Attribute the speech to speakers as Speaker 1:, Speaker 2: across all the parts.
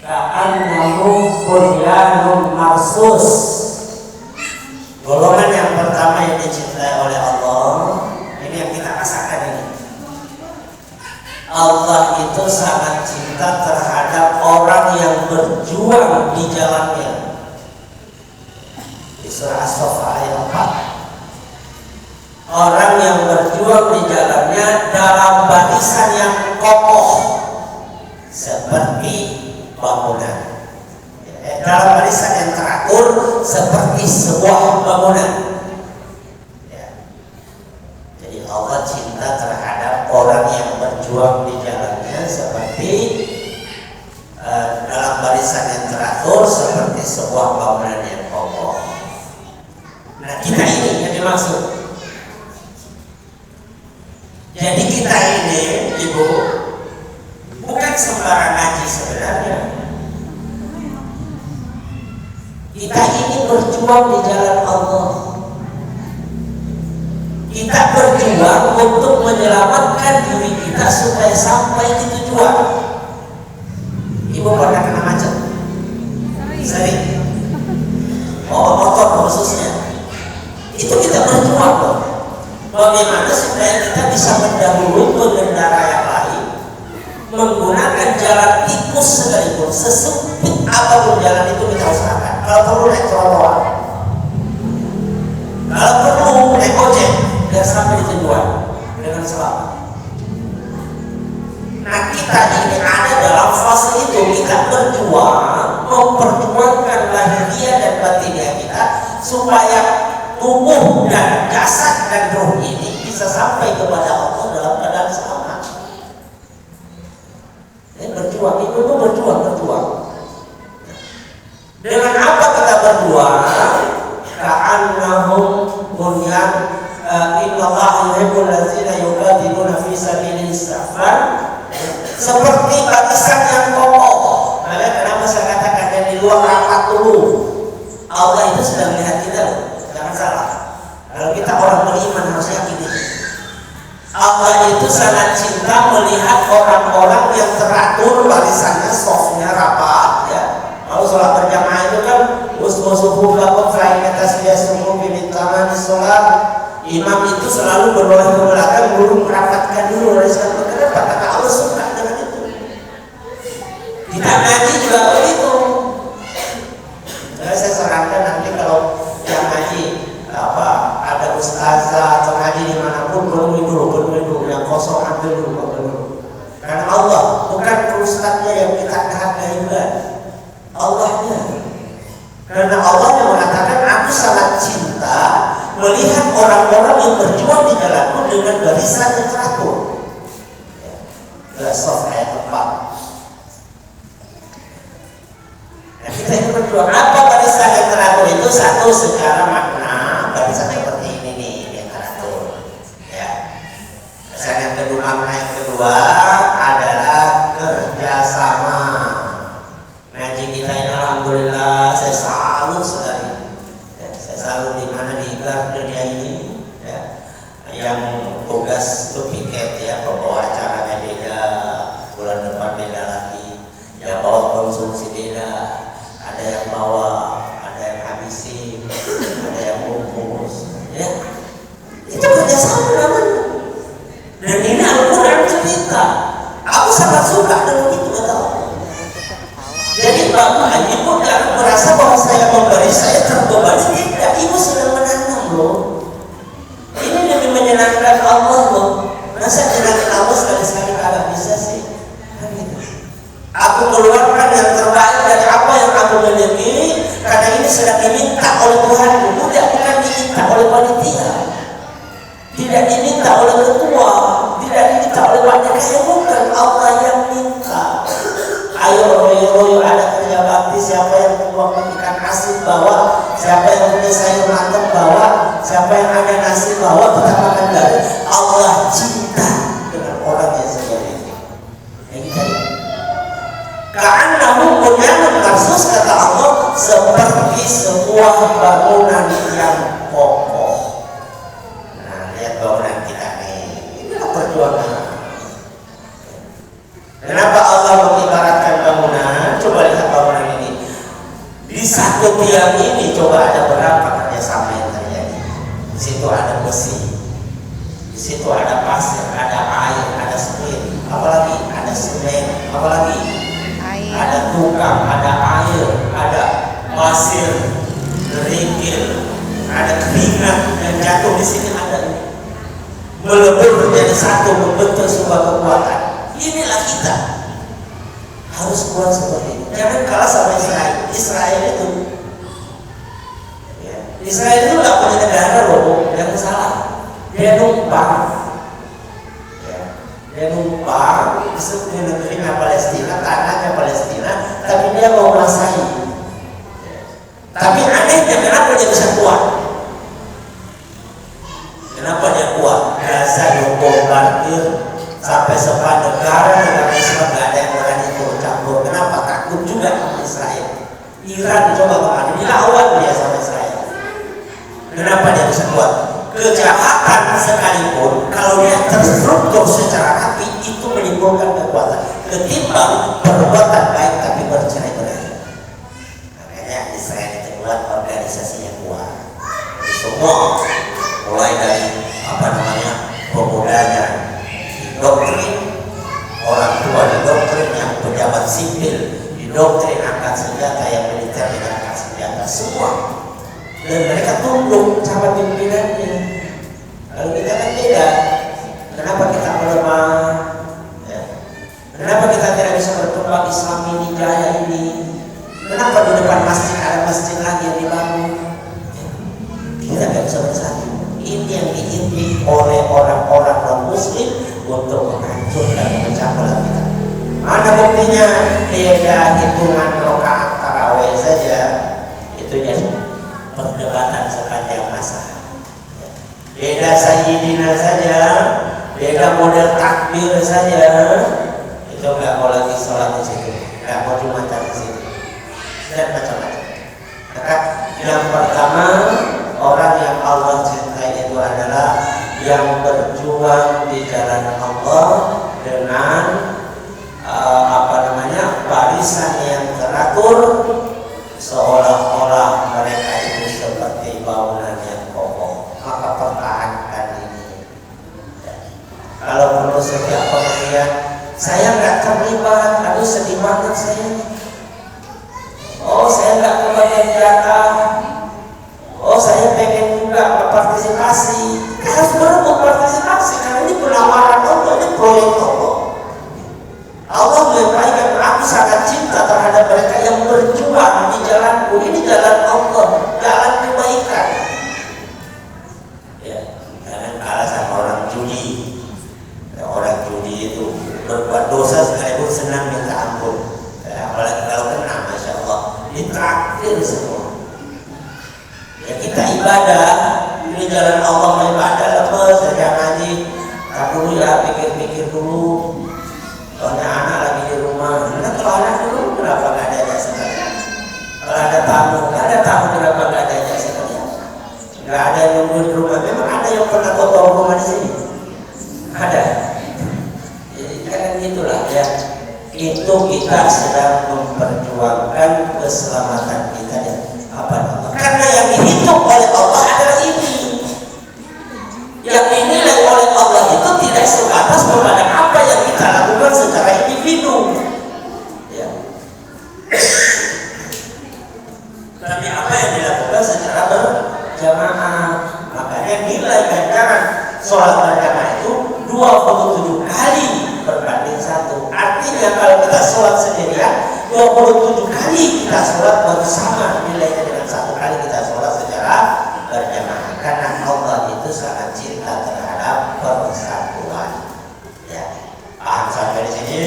Speaker 1: ka'annahu bunyanun marsus. Golongan yang pertama yang dicintai oleh Allah, ini yang kita rasakan ini. Allah itu sangat cinta terhadap orang yang berjuang di jalannya. Di surah As-Saffat ayat 4. Orang yang berjuang di jalannya dalam barisan yang kokoh seperti bangunan, dalam barisan yang teratur seperti sebuah bangunan. Jadi Allah cinta terhadap orang yang berjuang di jalannya seperti dalam barisan yang teratur seperti sebuah bangunan yang kokoh. Nah, kita ini yang dimaksud. Jadi kita ini, Ibu, bukan sembarang ngaji sebenarnya. Kita ini berjuang di jalan Allah. Kita berjuang untuk menyelamatkan diri kita supaya sampai di tujuan. Ibu pernah kena macet? Sering? Oh, motor khususnya. Itu kita berjuang loh. Bagaimana supaya kita bisa mendahului pengendara yang lain menggunakan jalan tikus sekalipun, sesempit apapun jalan itu kita usahakan. Kalau perlu naik trotoar, kalau perlu naik ojek biar sampai di tujuan dengan selamat. Nah, kita ini ada dalam fase itu, kita berjuang memperjuangkan lahiriah dan batinnya kita supaya tubuh dan jasad dan roh ini bisa sampai kepada Allah dalam keadaan selamat. Berjuang itu berjuang. Dengan apa kita berjuang? Ka'annahum bunyan innallaha yuhibbul ladzina yuqatiluna fi sabilihi saffan, seperti barisan yang kokoh. Makanya kenapa saya katakan yang di luar rapat dulu. Allah itu sedang melihat kita loh. Jangan salah. Kalau kita orang beriman harus yakin ini. Allah itu sangat cinta melihat orang-orang yang teratur barisannya, softnya rapat, ya. Kalau sholat berjamaah itu kan usbusuhu lakum fa'inna tasbiyasuhu bimintama di sholat. Imam itu selalu beroleh ke belakang, belum merapatkan dulu barisan. Kenapa? Karena Allah suka dengan itu. Kita ngaji juga begitu. Jadi saya sarankan nanti kalau yang ngaji ada ustazah atau ngaji dimanapun penuhi dulu yang kosong ambil dulu. Karena Allah bukan ustaznya yang kita hargai, Allahnya. Karena Allah yang mengatakan aku sangat cinta melihat orang-orang yang berjuang di jalanku dengan barisan yang teratur. Surah ayat 4. Nah, kita ini berjuang. Apa barisan yang teratur itu? Satu, secara makna barisan seperti ini nih yang teratur, ya. Barisan yang kedua, makna yang kedua adalah kerjasama. Ngaji kita ini alhamdulillah saya salut sekali, ya. Saya salut di mana di dunia ini, ya. Yang tugas itu piket, ya, bawa acaranya beda, bulan depan beda lagi, ya, bawa konsumsi beda. Ada yang bawa, ada yang habisin, ada yang bungkus, ya. Itu kerjasama namanya. Dan ini Al-Quran cerita. Aku sangat suka dengan itu, kata Allah. Jadi Bapak Ibu jangan merasa bahwa saya memberi, saya terbebani. Tidak, Ibu sedang menanam loh. Ini lebih menyenangkan Allah loh. Masa menyenangkan Allah sekali-sekali agak bisa sih? Kan gitu. Aku keluarkan yang terbaik dari apa yang aku miliki, karena ini sedang diminta oleh Tuhan. Bukan diminta oleh panitia, tidak diminta oleh ketua, tidak diminta oleh banyak. Saya bukan, Allah yang minta. Ayo royo ada kerja bakti, siapa yang membuat ikan asin bawa, siapa yang punya sayur matang bawa, siapa yang ada nasi bawa, kita makan dari. Allah cinta dengan orang yang seperti ini. Yang kita lihat. Ka'annahu bunyanun marsus, kata Allah, seperti sebuah bangunan yang kokoh. Nah, lihat bangunan kita nih. Inilah perjuangan. Kenapa Allah mengibaratkan bangunan? Coba lihat satu tiang ini coba ada berapa kerjasama yang terjadi. Di situ ada besi, di situ ada pasir, ada air, ada semen, apalagi ada semen, apalagi ada tukang, ada air, ada pasir, kerikil, ada keringat yang jatuh di sini, ada melebur menjadi satu, membentuk sebuah kekuatan. Inilah kita harus kuat seperti ini. Jangan kalah sama Israel. Israel itu, ya, Israel itu nggak punya negara loh, jangan salah. Dia numpang, ya, dia numpang di negerinya Palestina, tanahnya Palestina, tapi dia mau menguasai. Ya. Tapi anehnya kenapa dia bisa kuat? Kenapa dia kuat? Gaza dibombardir sampai sepadan negara Islam nggak ada yang berani turun campur. Kenapa? Takut juga sama Israel. Iran coba kemarin dilawan dia sama Israel. Kenapa dia bisa kuat? Kejahatan sekalipun kalau dia terstruktur secara rapi itu menimbulkan kekuatan. Ketimbang perbuatan baik tapi bercerai-berai. Makanya Israel itu buat organisasinya kuat. Jadi semua mulai dari pemudanya didoktrin, orang tua didoktrin, yang pejabat sipil didoktrin, angkat senjata, yang militer dengan angkat senjata, semua. Dan mereka tunduk sama pimpinannya. Kalau kita kan beda. Kenapa kita melemah? Ya. Kenapa kita tidak bisa berkembang Islam ini, jaya ini? Kenapa di depan masjid ada masjid lagi yang dibangun? Ya. Kita tidak bisa bersatu. Ini yang diintip oleh orang-orang non-muslim untuk menghancurkan dan memecah belah kita. Mana buktinya? Beda hitungan rakaat tarawih saja itu jadi perdebatan sepanjang masa. Beda sayyidina saja, beda model takbir saja, itu nggak mau lagi sholat di situ, nggak mau jumatan di situ, dan macam-macam. Maka yang pertama, orang yang Allah cintai itu adalah yang berjuang di jalan Allah dengan barisan yang teratur, seolah-olah mereka itu seperti bangunan yang kokoh. Maka pertahankan ini. Kalau perlu setiap pengertian, saya nggak terlibat, aduh sedih banget saya. Oh, saya nggak kebagian jatah. Oh, saya pengen juga berpartisipasi. Harus berebut partisipasi karena ini penawaran Allah, ini proyek Allah. Allah menyampaikan, aku sangat cinta terhadap mereka yang berjuang di jalanku. Ini jalan Allah, jalan kebaikan. Ya, jangan kalah sama orang judi. Ya, orang judi itu berbuat dosa sekalipun senang minta ampun. Ya, apalagi kalau kena, masya Allah, ditraktir semua. Ya, kita ibadah, ini jalan Allah, ibadah lepas saja ngaji. Tak dulu ya, pikir-pikir dulu. Soalnya anak lagi di rumah. Nah, kalau anak dulu kenapa nggak ada aja sekalian? Kalau ada tamu, nggak ada tamu kenapa nggak ada aja sekalian? Nggak ada yang nunggu di rumah. Memang ada yang pernah kotor rumah di sini? Ada. Jadi kan gitulah ya. Itu kita sedang memperjuangkan keselamatan kita ya. Apa Allah? Karena yang dihitung oleh Allah adalah ini. Yang dinilai oleh Allah itu tidak sebatas kepada apa yang kita lakukan secara individu, ya. Tapi apa yang dilakukan secara berjamaah. Makanya nilai ganjaran sholat berjamaah itu 27 kali berbanding 1. Artinya kalau kita sholat sendirian 27 kali kita sholat bersama, nilainya dengan 1 kali kita sholat secara berjamaah. Karena Allah itu sangat cinta terhadap persatuan. Ya, paham sampai di sini?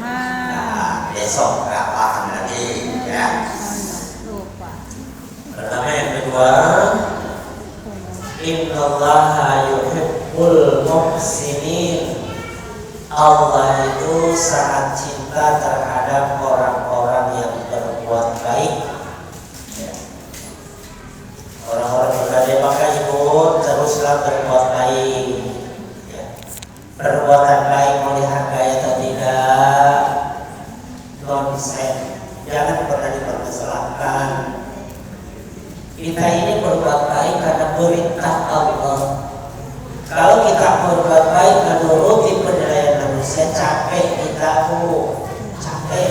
Speaker 1: Nah, besok nggak paham lagi, ya. Pertama, yang kedua, Innallaha yuhibbul muhsinin. Allah itu sangat cinta terhadap orang-orang yang berbuat baik. Orang-orang yang berada maka ibu teruslah berbuat baik, ya. Perbuatan baik mau dihargai atau tidak, nonsen, jangan pernah dipermasalahkan. Kita ini berbuat baik karena perintah Allah. Kalau kita berbuat baik menuruti penilaian manusia, capek kita, capek.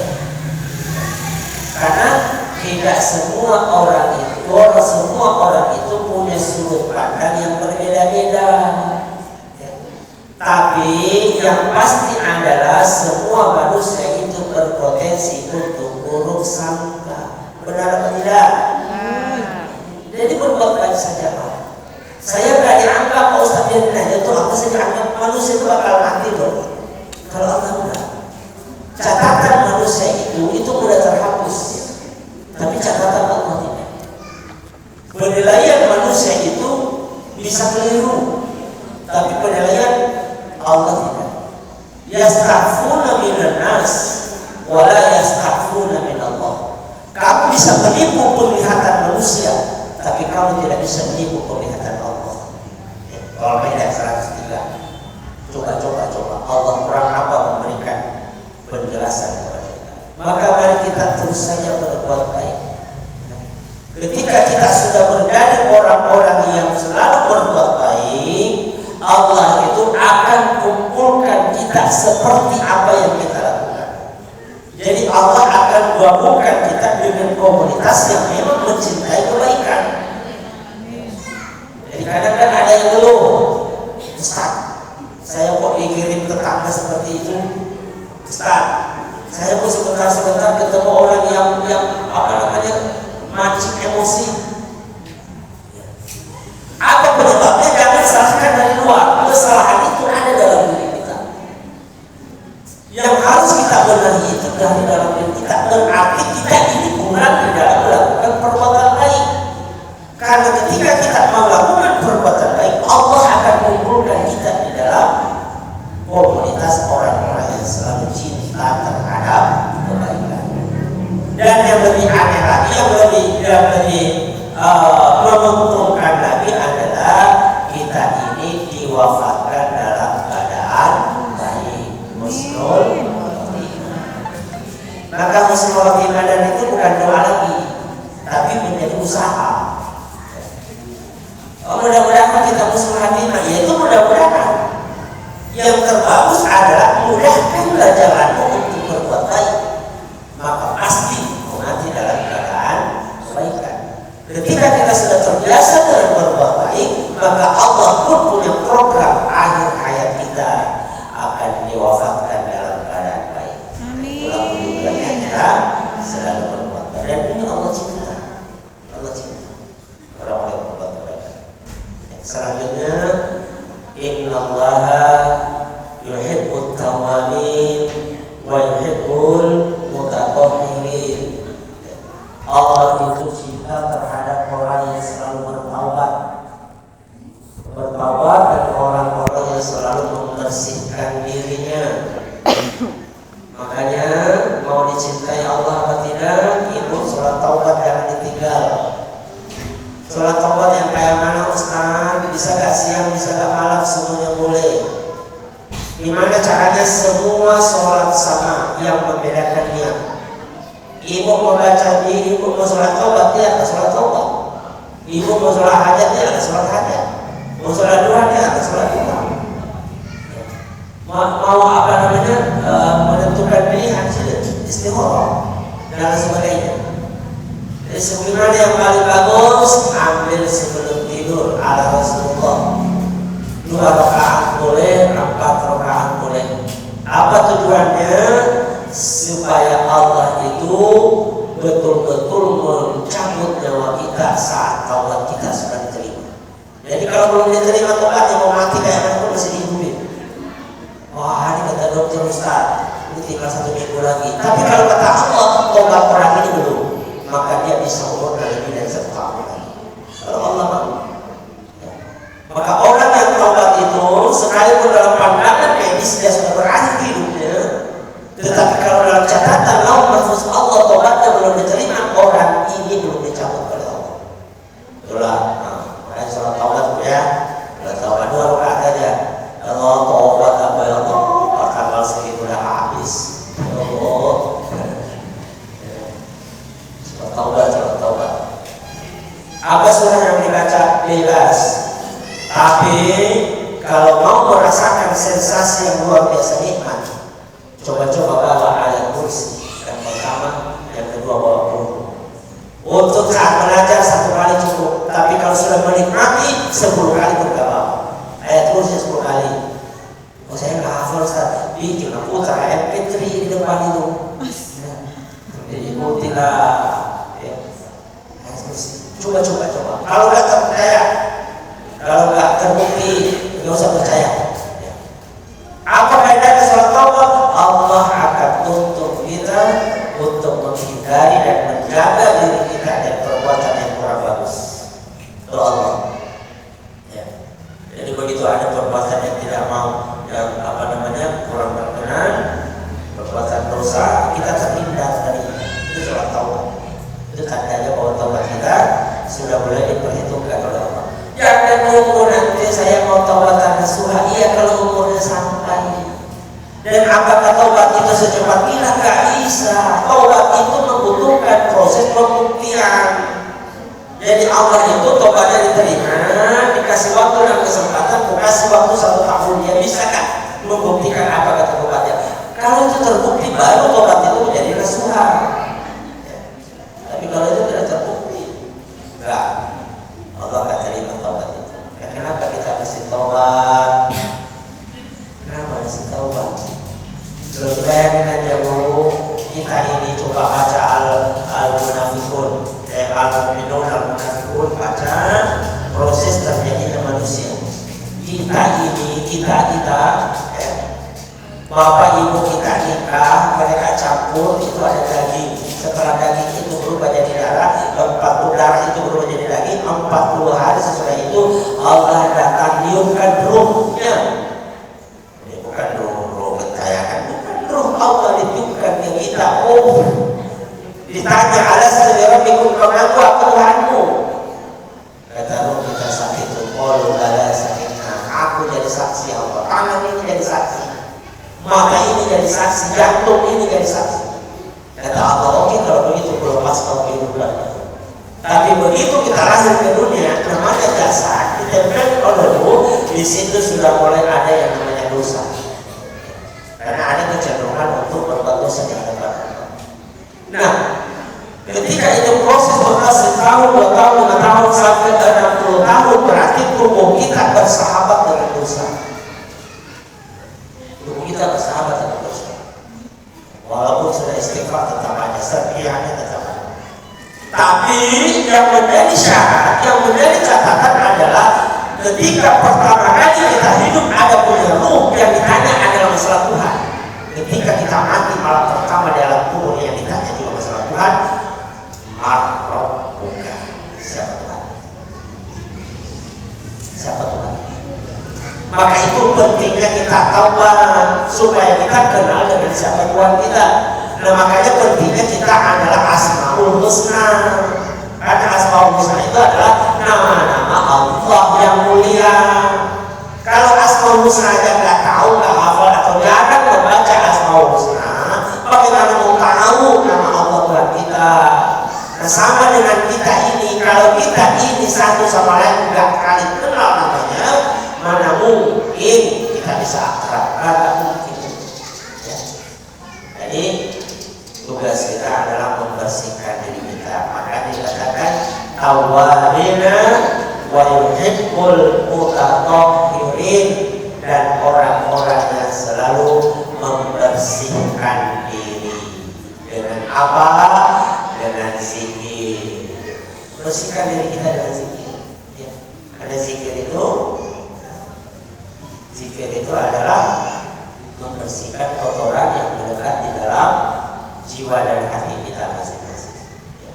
Speaker 1: Karena tidak semua orang itu punya sudut pandang yang berbeda-beda. Tapi yang pasti adalah semua manusia itu berpotensi untuk buruk sangka. Benar atau tidak? Jadi berbuat baik saja, Pak. Saya nggak dianggap Pak Ustadz yang nanya itu apa sih, dianggap manusia itu bakal mati loh. Kalau Allah enggak. Catatan manusia itu mudah terhapus. Tapi catatan Allah tidak. Penilaian manusia itu bisa keliru. Tapi penilaian Allah tidak. Yastaghfuna minan nas wa la yastaghfuna min Allah. Kamu bisa menipu penglihatan manusia, tapi kamu tidak bisa menipu penglihatan Allah. Kalau Al-Maidah 103. Coba. Allah kurang apa memberikan penjelasan kepada kita. Maka mari kita terus saja berbuat baik. Ketika kita sudah menjadi orang-orang yang selalu berbuat baik, Allah itu akan kumpulkan kita seperti apa yang kita lakukan. Jadi Allah akan gabungkan kita dengan komunitas yang memang mencintai kebaikan. Jadi kadang-kadang ada yang ngeluh, Ustaz, saya kok dikirim tetangga seperti itu. Ustaz, saya kok sebentar ketemu orang yang mancing emosi. Apa penyebabnya? Jangan salahkan dari luar. Kesalahan itu ada dalam diri kita. Yang harus kita benahi itu dari dalam diri kita. Berarti kita ini kurang di dalam melakukan perbuatan baik. Karena ketika kita melakukan perbuatan baik, Allah akan mengumpulkan kita di dalam komunitas orang-orang yang selalu cinta terhadap kebaikan. Dan yang lebih aneh lagi, yang lebih menguntungkan lagi adalah kita ini diwafatkan dalam keadaan baik, husnul khotimah. Maka husnul khotimah dan itu bukan doa lagi, tapi menjadi usaha. Mudah-mudahan kita husnul khotimah, yaitu mudah-mudahan. Yang terbagus adalah mudahkanlah jalanmu untuk berbuat baik, maka pasti mati dalam keadaan kebaikan. Ketika kita sudah terbiasa dengan berbuat baik, maka Allah pun punya program akhir hayat kita akan diwafatkan dalam keadaan baik. Itulah tujuannya kita selalu berbuat baik. Dan ini Allah cinta. Orang-orang berbuat baik. Selanjutnya, Innallaha yuhibbut tawwabin wa yuhibbul mutatahhirin. Allah itu cinta terhadap orang yang selalu bertaubat dan orang-orang yang selalu membersihkan dirinya. Makanya mau dicintai Allah atau tidak, ikut sholat taubat jangan ditinggal. Sholat taubat yang kayak mana Ustaz? Bisa gak siang, bisa gak malam, semuanya boleh. Gimana caranya? Semua sholat sama, yang membedakan niat. Ibu mau baca ibu mau sholat taubat, dia ada sholat taubat. Ibu mau sholat hajat, dia ada sholat hajat. Mau sholat duha, dia ada sholat duha. Mau menentukan pilihan, istikharah dan lain sebagainya. Jadi sebenarnya yang paling bagus ambil sebelum tidur ala Rasulullah. 2 rakaat boleh, 4 rakaat boleh. Apa tujuannya? Supaya Allah itu betul-betul mencabut nyawa kita saat taubat kita sudah diterima. Jadi kalau belum diterima taubatnya, mau mati kayak mana pun masih dihubungin. Wah, ini kata dokter Ustaz, ini tinggal 1 minggu lagi. Tapi kalau kata Allah, taubat orang ini belum, maka dia bisa umurnya lebih dari 1 tahun lagi. Kalau Allah mau. Maka orang yang taubat itu sekalipun dalam pandangan medis dia sudah berakhir hidupnya, tetapi kalau dalam catatan lauh mahfuz Allah taubatnya belum diterima, orang ini belum dicabut oleh Allah. Itulah, makanya sholat taubat ya, taubat 2 rakaat aja. Allah taubat apa ya Allah, tanggal segitu udah habis. Apa surah yang dibaca bebas, tapi kalau mau merasakan sensasi yang luar biasa nikmat, coba-coba bawa ayat kursi yang pertama, yang kedua bawa buku. Untuk saat belajar 1 kali cukup, tapi kalau sudah menikmati 10 kali bergabung. Ayat kursi 10 kali. Oh saya nggak hafal Ustaz, bikin putar MP3 di depan itu. Diikutilah. Ayat kursi. Coba. Kalau nggak terpercaya, kalau nggak terbukti, nggak usah percaya. Apa faedahnya sholat taubat? Allah akan tuntut kita untuk menghindari dan menjaga diri kita dari perbuatan yang kurang bagus. Itu Allah. Ya. Jadi begitu ada perbuatan yang tidak mau, yang kurang berkenan, perbuatan dosa, kita terhindar dari itu. Sholat taubat. Itu tandanya bahwa taubat kita sudah mulai diperhitungkan oleh Allah. Jangan nunggu nanti saya mau taubatan nasuha. Iya kalau umurnya sampai. Dan apakah taubat itu secepat ini? Gak bisa. Taubat itu membutuhkan proses pembuktian. Jadi Allah itu taubatnya diterima, dikasih waktu dan kesempatan, dikasih waktu 1 tahun. Dia bisa kan membuktikan apakah taubatnya. Kalau itu terbukti baru taubat itu menjadi nasuha. Tapi kalau itu tidak terbukti, enggak. Allah akan terima taubat itu. Kenapa kita mesti taubat? Kenapa mesti taubat? Bayangin aja Bu, kita ini coba baca al-munafikun, al-mu'minun, al-munafikun, baca proses terjadinya manusia. Kita bapak ibu kita nikah, mereka campur, itu ada daging. Setelah daging itu berubah jadi darah, 40 darah itu berubah jadi daging, 40 hari sesudah itu Allah datang niumkan ruhnya. Ini bukan ruh gentayangan, bukan ruh Allah ditiupkan ke kita. Ditanya alasan rabbikum, mengaku apa Tuhanmu? Kata ruh kita saat itu, qalu la sakitna. Aku jadi saksi Allah, tangan ini jadi saksi, mata ini jadi saksi, jantung ini jadi saksi. Kata Allah, oke kalau begitu lepas kau kehidupan. Tapi begitu kita lahir ke dunia, namanya jasad, ditempel oleh ruh, di situ sudah mulai ada yang namanya dosa. Karena ada kecenderungan untuk berbuat dosa yang ada. Nah, ketika itu proses berhasil tahun, 2 tahun, 5 tahun, sampai 60 tahun, berarti tubuh kita bersahabat dengan dosa. Tubuh kita bersahabat dengan dosa. Walaupun sudah istighfar tetap aja, serpihannya tetap ada. Tapi yang menjadi syarat, yang menjadi catatan adalah ketika pertama kali kita hidup ada punya ruh, yang ditanya adalah masalah Tuhan. Ketika kita mati malam pertama dalam kubur yang ditanya juga masalah Tuhan. Ar-Rabbuka, siapa Tuhan? Siapa Tuhan? Maka itu pentingnya kita taubat supaya kita kenal dengan siapa Tuhan kita. Nah makanya pentingnya kita adalah Asmaul Husna. Karena Asmaul Husna itu adalah nama-nama Allah yang mulia. Kalau Asmaul Husna aja nggak tahu, nggak hafal atau jarang membaca Asmaul Husna, bagaimana mau tahu nama Allah Tuhan kita? Nah sama dengan kita ini, kalau kita ini satu sama lain nggak kali kenal namanya, mana mungkin kita bisa akrab? Nggak mungkin. Ya. Jadi tugas kita adalah membersihkan diri kita. Maka dikatakan awwabina wa yuhibbul mutatahhirin, dan orang-orang yang selalu membersihkan diri. Dengan apa? Dengan zikir. Bersihkan diri kita dengan zikir. Ya. Karena zikir itu adalah membersihkan kotoran yang melekat di dalam jiwa dan hati kita masing-masing. Ya.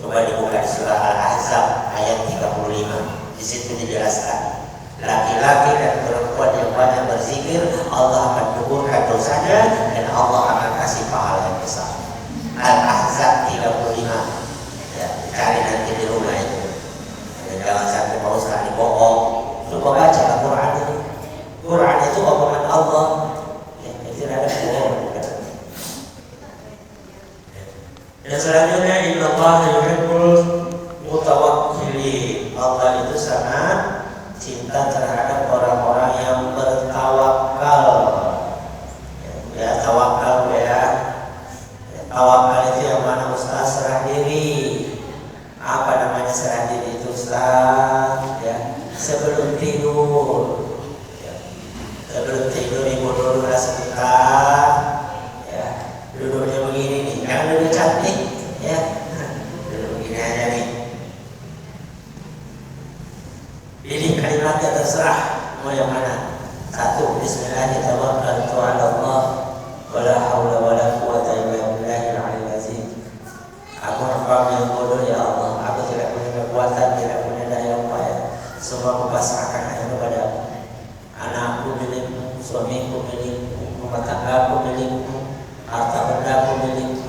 Speaker 1: Coba dibuka di surah Al-Ahzab ayat 35. Di situ dijelaskan laki-laki dan perempuan yang banyak berzikir, Allah akan kuburkan dosanya dan Allah akan kasih pahala yang besar. Al-Ahzab 35. Ya, cari nanti di rumah itu. Dan jangan sampai Pak Ustaz dibohong. Coba baca Al-Quran itu. Quran itu omongan Allah. Ya, tidak ada bohong. Dan selanjutnya Inna Allah yuhibbul mutawakkilin. cinta terhadap orang-orang yang bertawakal. Ya, tawakal ya. Tawakal itu yang mana Ustaz? Serah diri. Apa namanya serah diri itu Ustaz? Ya, sebelum tidur. Ya. Sebelum tidur ibu dulu sebentar. Ya, duduknya begini nih. Jangan duduk cantik. Ya, duduk begini aja nih. Ini kalimatnya terserah mau yang mana. Satu, Bismillahirrahmanirrahim. Allah, wala haula wala quwwata illa billahil aliyyil azim. Aku hamba yang bodoh ya Allah. Aku tidak punya kekuatan, tidak punya daya upaya. Semua kupasrahkan hanya kepadamu. Anakku milikmu, suamiku milikmu, rumah tanggaku milikmu, harta bendaku milikmu,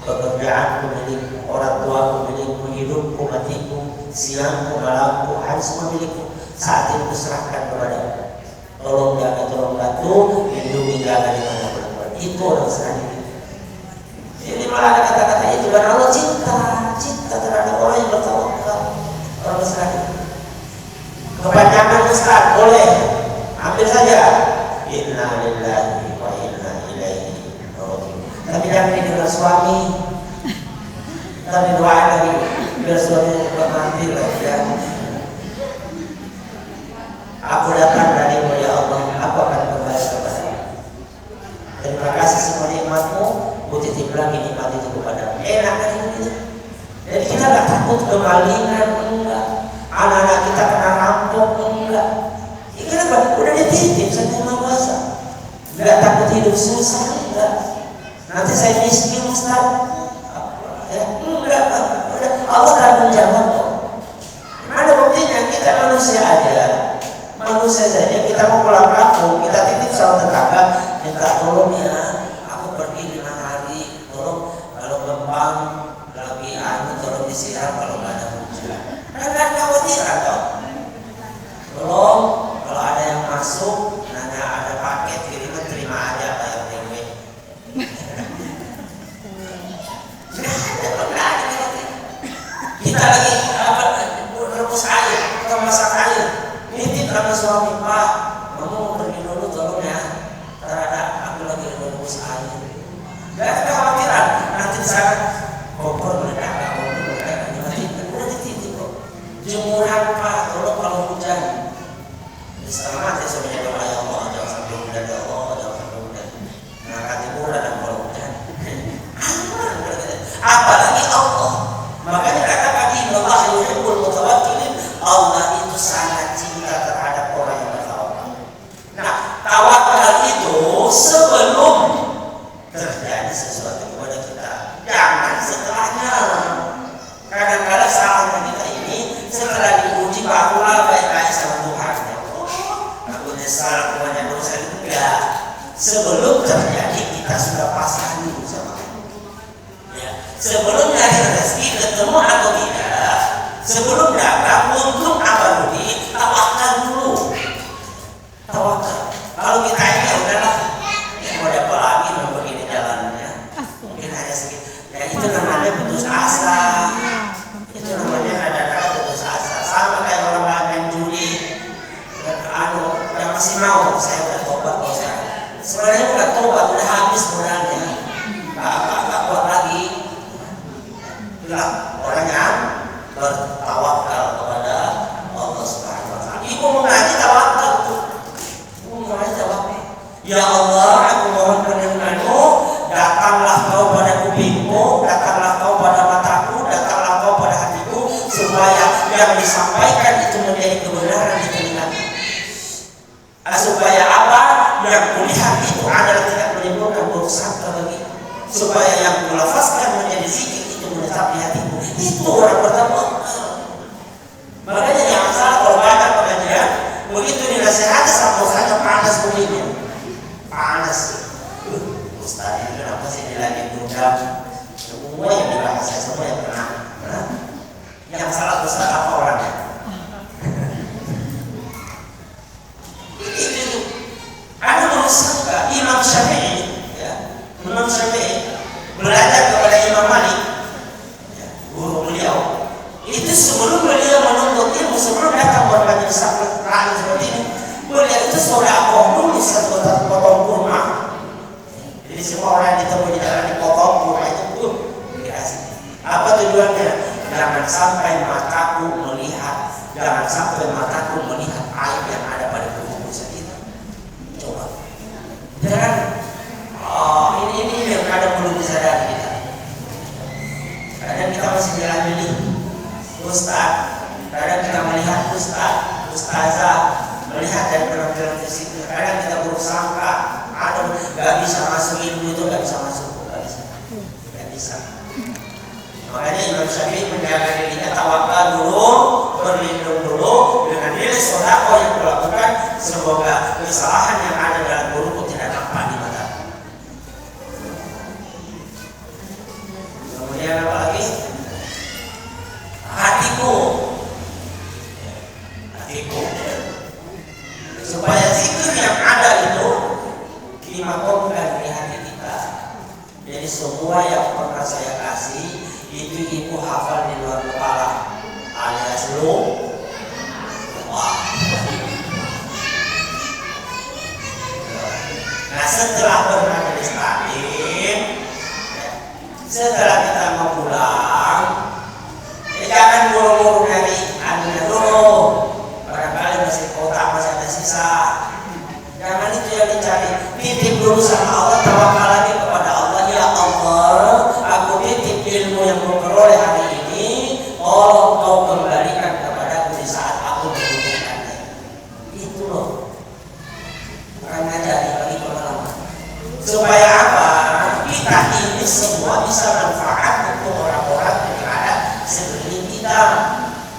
Speaker 1: pekerjaanku milikmu, orang tuaku milikmu, hidupku, matiku, siangku, malamku, harus semua milikmu. Saat ini kuserahkan kepadamu. Tolong jaga, tolong bantu, lindungi, jaga di mana pun. Itu orang serah diri. Jadi malah ada kata-kata itu dan Allah cinta terhadap orang yang bertawakal, orang serah diri. Kepanjangan Ustaz boleh, ambil saja. Inna lillahi wa inna ilaihi raji'un. Tapi jangan didengar suami. Tapi doain lagi biar suaminya cepat mati lah ya. Aku datang darimu ya Allah, aku akan kembali kepadamu. Terima kasih semua nikmatmu, ku titip lagi nikmat itu kepadamu. Enak kan itu? Jadi kita gak takut kemalingan, enggak. Anak-anak kita kena rampok, enggak. Ya kenapa? Udah dititip sama Yang Maha Kuasa. Gak takut hidup susah, enggak. Nanti saya miskin Ustaz. Ya, enggak. Udah Allah akan menjawab kok. Ada buktinya kita manusia aja. Manusia saja kita mau pulang kampung, kita titip sama tetangga, minta tolong ya, aku pergi 5 hari, tolong kalau gempang lagi tolong disiram kalau nggak ada hujan. Ada khawatiran toh. Tolong kalau ada yang masuk, nanya ada paket kiriman terima aja bayar DW. Kita lagi rebus air, atau masak air. Nitip sama suami, Pak, kamu pergi dulu tolong ya. Terhadap aku lagi rebus air. Gak ada kekhawatiran. Nanti di sana kompor meledak, nanti udah dititip kok. Jemuran Pak, tolong kalau hujan. Selama mati semuanya doa ya Allah, jangan sampai hujan ya Allah, jangan sampai hujan. Ngangkat jemuran dan kalau hujan. Apalagi Allah. Makanya katakan Inna Allah yuhibbul mutawakkilin. Allah itu sangat cinta terhadap orang yang bertawakal. Nah, tawakal itu sebelum terjadi sesuatu kepada kita, jangan setelahnya. Kadang-kadang salahnya kita ini setelah diuji barulah baik-baik sama Tuhan. Aku nyesal banyak dosa itu enggak. Sebelum terjadi kita sudah pasrah dulu sama Allah. Ya. Sebelum nyari rezeki ketemu atau tidak, sebelum dagang untung apa rugi, tawakal dulu. Tawakal. Kalau kita ini ya udahlah, ya mau dapat lagi mau begini jalannya, mungkin hanya sedikit. Ya itu namanya putus asa. Itu namanya kadang-kadang putus asa. Sama kayak orang main judi, yang masih mau saya udah tobat kok saya. Sebenarnya udah tobat, udah habis modalnya, nggak kuat lagi. Itulah orang yang bertawakal kepada Allah Subhanahu wa taala. Ibu mengaji tawakal tuh. Ibu mengaji tawakal. Ya Allah, aku mohon perlindungan-Mu, datanglah Kau pada kupingku, datanglah Kau pada mataku, datanglah Kau pada hatiku, supaya yang disampaikan itu menjadi kebenaran di telingaku. Supaya apa? Yang kulihat itu adalah tidak menimbulkan buruk sangka bagiku. Supaya yang kulafazkan menjadi zikir itu menetap di hatiku. Itu orang bertawakal. Makanya yang salah kalau banyak pengajian, begitu dinasihati sama saja panas kulitnya. Panas. Ustaz ini kenapa sih dia lagi berundang? Semua yang dibahas saya semua yang pernah. Yang salah Ustaz apa orangnya? Itu. Ada manusia Imam Syafi'i, ya. Imam Syafi'i belajar kepada Imam Malik. Guru beliau itu sebelum beliau menuntut ilmu, sebelum datang bermajelis jangan sampai mataku melihat aib yang ada pada tubuh kita. Coba. Jangan ini yang kadang perlu disadari kita. Kadang kita masih milih ustaz, kadang kita melihat ustazah, melihat dari penampilan fisiknya. Kadang kita bersangka nggak bisa masuk ilmu itu, nggak bisa. Makanya Imam Syafi'i menjaga dirinya, tawakal dulu, berlindung dulu dengan nilai sedekah yang dilakukan. Semoga kesalahan yang ada dalam mulutku tidak nampak di mata. Kemudian apa lagi? Hatiku. Supaya zikir yang ada itu dimakamkan di hati kita. Jadi semua yang pernah saya kasih itu ibu hafal di luar kepala alias Nah, setelah bermajelis taklim, setelah kita mau pulang, jangan buru-buru dari aninya dulu. Barangkali masih kotak, masih ada sisa. Jangan itu yang dicari. Titip dulu sama Allah, tawakal lagi kepada Allah. Ya Allah, aku titip ilmu yang kau peroleh hari ini, tolong kau kembalikan kepadaku di saat aku membutuhkannya. Itu loh. Bukan ngajari bagi pengalaman. Supaya apa? Kita ini semua bisa manfaat untuk orang-orang yang ada sekeliling kita.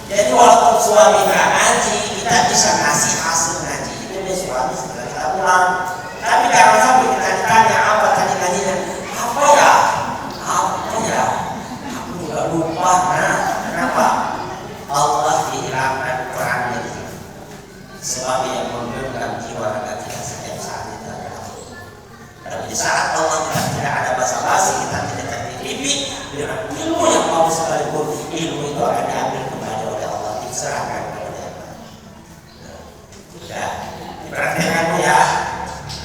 Speaker 1: Jadi walaupun suami nggak ngaji, kita bisa ngasih hasil ngaji itu dia suami setelah kita pulang. Tapi jangan sampai kita ditanya apa tadi ngajinya, apa ya? Aku juga lupa. Nah, kenapa? Allah dihilangkan perannya di situ. Sebab yang menggenggam jiwa raga kita setiap saat itu adalah. Dan di saat Allah tidak ada basa-basi, kita tidak tertitipi dengan ilmu yang mau sekalipun, ilmu itu akan diambil kembali oleh Allah, diserahkan kepada Allah. Ya, diperhatikan ya.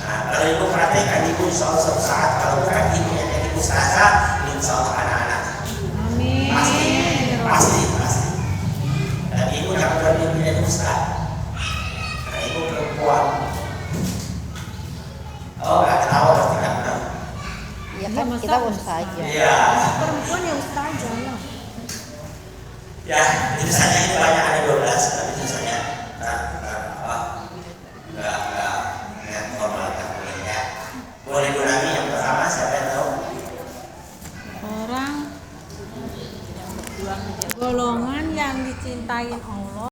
Speaker 1: Nah, kalau ibu perhatikan ibu, insya Allah suatu saat kalau bukan ibu yang jadi ustazah, insya Allah anak-anak.
Speaker 2: Amin.
Speaker 1: Pasti. Dan ibu jangan bermimpi jadi ustaz. Karena ibu perempuan. Oh, nggak ketawa berarti nggak benar.
Speaker 3: Ya kan kita ustazah.
Speaker 1: Iya.
Speaker 2: Perempuan ya ustazah lah.
Speaker 1: Ya, itu saja, itu banyak ada 12, tapi itu saja nggak formal ya. Boleh Nami yang pertama, siapa yang tahu?
Speaker 2: Orang golongan yang dicintain Allah.